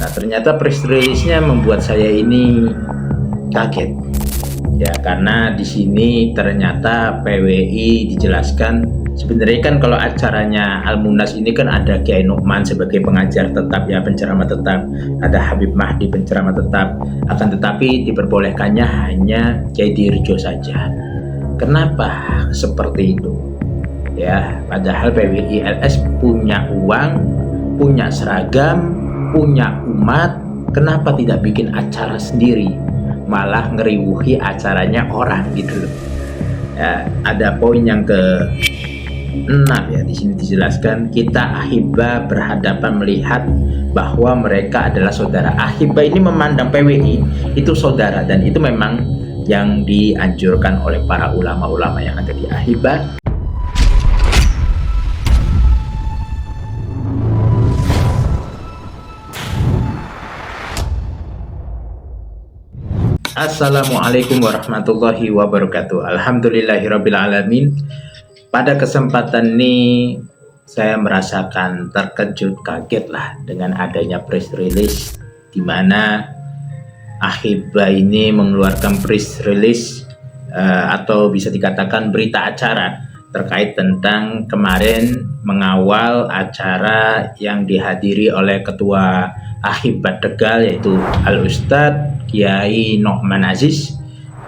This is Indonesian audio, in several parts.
Nah, ternyata press release-nya membuat saya ini kaget. Ya, karena di sini ternyata PWI dijelaskan sebenarnya kan kalau acaranya Al-Munas ini kan ada Kiai Nu'man sebagai pengajar tetap, ya, penceramah tetap, ada Habib Mahdi penceramah tetap, akan tetapi diperbolehkannya hanya Kiai Dirjo saja. Kenapa seperti itu? Ya, padahal PWI LS punya uang, punya seragam, punya umat, kenapa tidak bikin acara sendiri? Malah ngeriwuhi acaranya orang gitu loh. Ya, ada poin yang ke-6 ya, di sini dijelaskan kita ahibah berhadapan melihat bahwa mereka adalah saudara. Ahibah ini memandang PWI itu saudara, dan itu memang yang dianjurkan oleh para ulama-ulama yang ada di ahibah. Assalamualaikum warahmatullahi wabarakatuh. Alhamdulillahirabbil alamin. Pada kesempatan ini saya merasakan terkejut, kaget lah dengan adanya press release di mana Ahibah ini mengeluarkan press release atau bisa dikatakan berita acara terkait tentang kemarin mengawal acara yang dihadiri oleh Ketua Ahibah Tegal, yaitu Al-Ustadz Kiai Nu'man Aziz,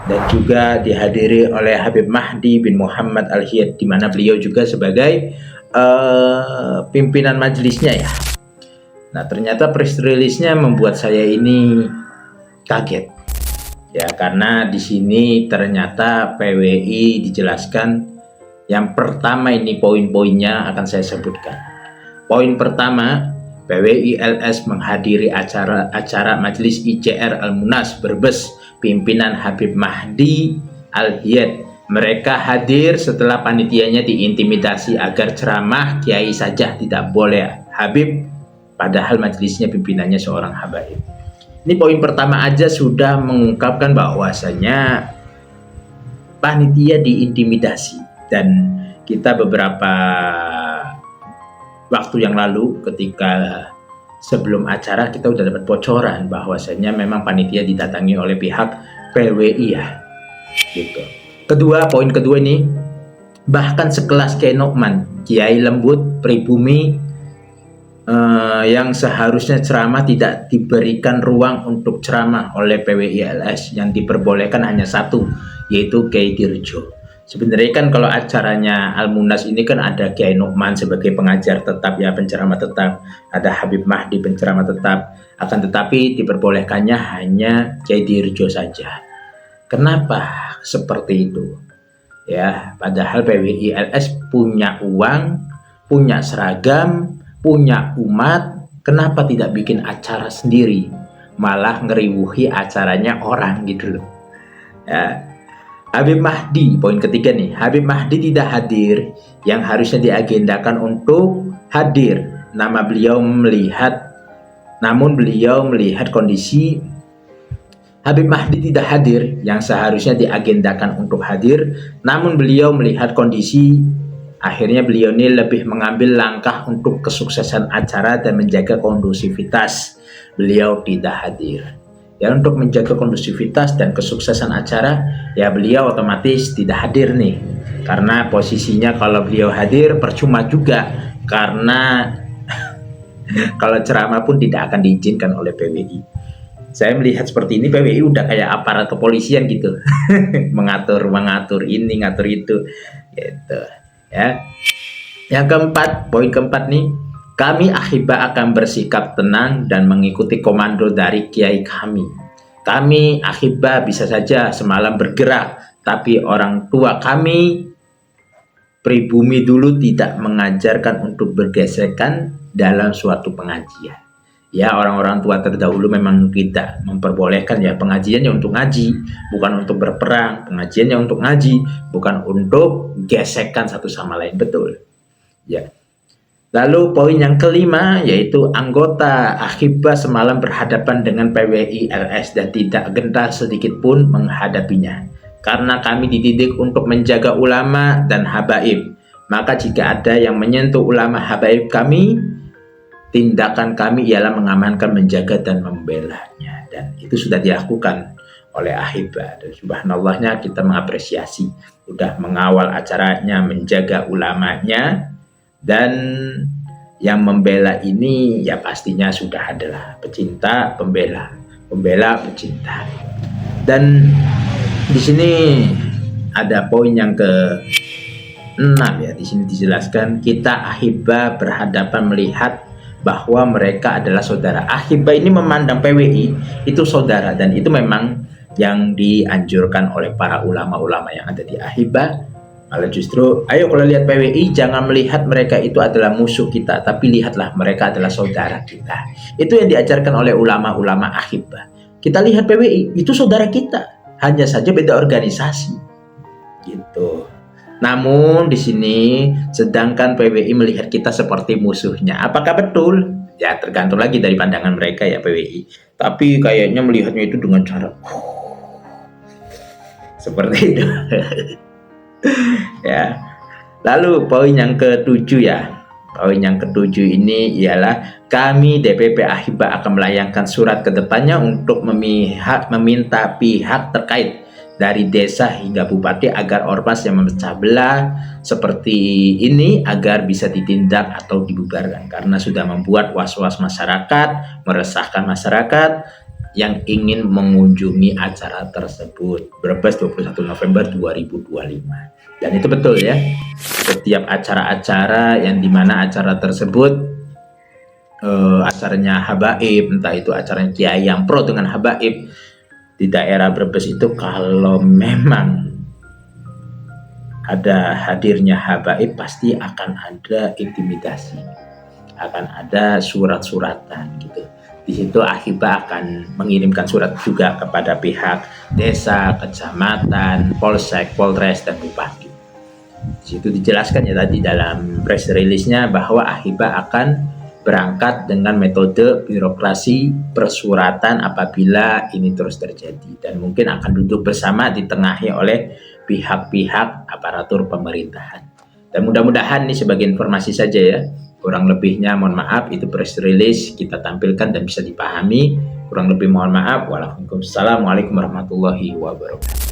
dan juga dihadiri oleh Habib Mahdi bin Muhammad Al-Hiyad, di mana beliau juga sebagai pimpinan majelisnya ya. Nah, ternyata press release-nya membuat saya ini kaget. Ya, karena di sini ternyata PWI dijelaskan. Yang pertama ini poin-poinnya akan saya sebutkan. Poin pertama, PWI LS menghadiri acara Majelis ICR Al-Munas Brebes pimpinan Habib Mahdi Al-Hiyad. Mereka hadir setelah panitianya diintimidasi agar ceramah kiai saja, tidak boleh Habib, padahal majelisnya pimpinannya seorang habaib. Ini poin pertama aja sudah mengungkapkan bahwasanya panitia diintimidasi. Dan kita beberapa waktu yang lalu ketika sebelum acara kita udah dapat bocoran bahwasanya memang panitia didatangi oleh pihak PWI ya gitu. Kedua, poin kedua ini, bahkan sekelas Kiai Nu'man, Kiai Lembut Pribumi yang seharusnya ceramah tidak diberikan ruang untuk ceramah oleh PWI LS, yang diperbolehkan hanya satu, yaitu Kiai Dirjo. Sebenarnya kan kalau acaranya Al-Munas ini kan ada Kiai Nu'man sebagai pengajar tetap, ya, penceramah tetap, ada Habib Mahdi penceramah tetap, akan tetapi diperbolehkannya hanya Kiai Dirjo saja. Kenapa seperti itu? Ya, padahal PWI LS punya uang, punya seragam, punya umat, kenapa tidak bikin acara sendiri? Malah ngeriwuhi acaranya orang gitu loh. Ya. Habib Mahdi, poin ketiga nih, Habib Mahdi tidak hadir yang harusnya diagendakan untuk hadir. Namun beliau melihat kondisi Habib Mahdi tidak hadir yang seharusnya diagendakan untuk hadir, namun beliau melihat kondisi, akhirnya beliau ini lebih mengambil langkah untuk kesuksesan acara dan menjaga kondusivitas. Beliau tidak hadir. Ya, untuk menjaga kondusivitas dan kesuksesan acara, ya beliau otomatis tidak hadir nih. Karena posisinya kalau beliau hadir percuma juga, karena kalau ceramah pun tidak akan diizinkan oleh PWI. Saya melihat seperti ini, PWI udah kayak aparat kepolisian gitu. mengatur ini, ngatur itu gitu ya. Yang keempat, poin keempat nih, kami Ahibah akan bersikap tenang dan mengikuti komando dari kiai kami. Kami Ahibah bisa saja semalam bergerak, tapi orang tua kami pribumi dulu tidak mengajarkan untuk bergesekan dalam suatu pengajian. Ya, orang-orang tua terdahulu memang tidak memperbolehkan, ya, pengajiannya untuk ngaji, bukan untuk berperang. Pengajiannya untuk ngaji, bukan untuk gesekan satu sama lain, betul. Ya. Lalu poin yang kelima, yaitu anggota Ahibah semalam berhadapan dengan PWI LS dan tidak gentar sedikit pun menghadapinya. Karena kami dididik untuk menjaga ulama dan habaib, maka jika ada yang menyentuh ulama habaib kami, tindakan kami ialah mengamankan, menjaga dan membelanya, dan itu sudah dilakukan oleh Ahibah. Dan subhanallahnya kita mengapresiasi sudah mengawal acaranya, menjaga ulamanya, dan yang membela ini ya pastinya sudah adalah pecinta, pembela, pecinta. Dan di sini ada poin yang ke-6 ya. Di sini dijelaskan kita Ahibah berhadapan melihat bahwa mereka adalah saudara. Ahibah ini memandang PWI itu saudara, dan itu memang yang dianjurkan oleh para ulama-ulama yang ada di Ahibah. Malah justru, ayo kalau lihat PWI jangan melihat mereka itu adalah musuh kita, tapi lihatlah mereka adalah saudara kita. Itu yang diajarkan oleh ulama-ulama Ahibah. Kita lihat PWI itu saudara kita, hanya saja beda organisasi. Gitu. Namun di sini sedangkan PWI melihat kita seperti musuhnya. Apakah betul? Ya tergantung lagi dari pandangan mereka ya PWI. Tapi kayaknya melihatnya itu dengan cara seperti itu. Ya. Lalu poin yang ke-7 ya. Poin yang ke-7 ini ialah kami DPP Ahibah akan melayangkan surat ke depannya untuk meminta pihak terkait dari desa hingga bupati agar ormas yang memecah belah seperti ini agar bisa ditindak atau dibubarkan, karena sudah membuat was-was masyarakat, meresahkan masyarakat yang ingin mengunjungi acara tersebut. Brebes 21 November 2025. Dan itu betul ya, setiap acara-acara yang dimana acara tersebut acaranya habaib, entah itu acaranya kiai yang pro dengan habaib di daerah Brebes itu, kalau memang ada hadirnya habaib pasti akan ada intimidasi, akan ada surat-suratan gitu. Di situ Ahibah akan mengirimkan surat juga kepada pihak desa, kecamatan, polsek, polres, dan bupati. Di situ dijelaskan ya tadi dalam press release-nya bahwa Ahibah akan berangkat dengan metode birokrasi persuratan apabila ini terus terjadi, dan mungkin akan duduk bersama ditengahi oleh pihak-pihak aparatur pemerintahan. Dan mudah-mudahan ini sebagai informasi saja ya. Kurang lebihnya mohon maaf, itu press release kita tampilkan dan bisa dipahami. Kurang lebih mohon maaf. Waalaikumsalam warahmatullahi wabarakatuh.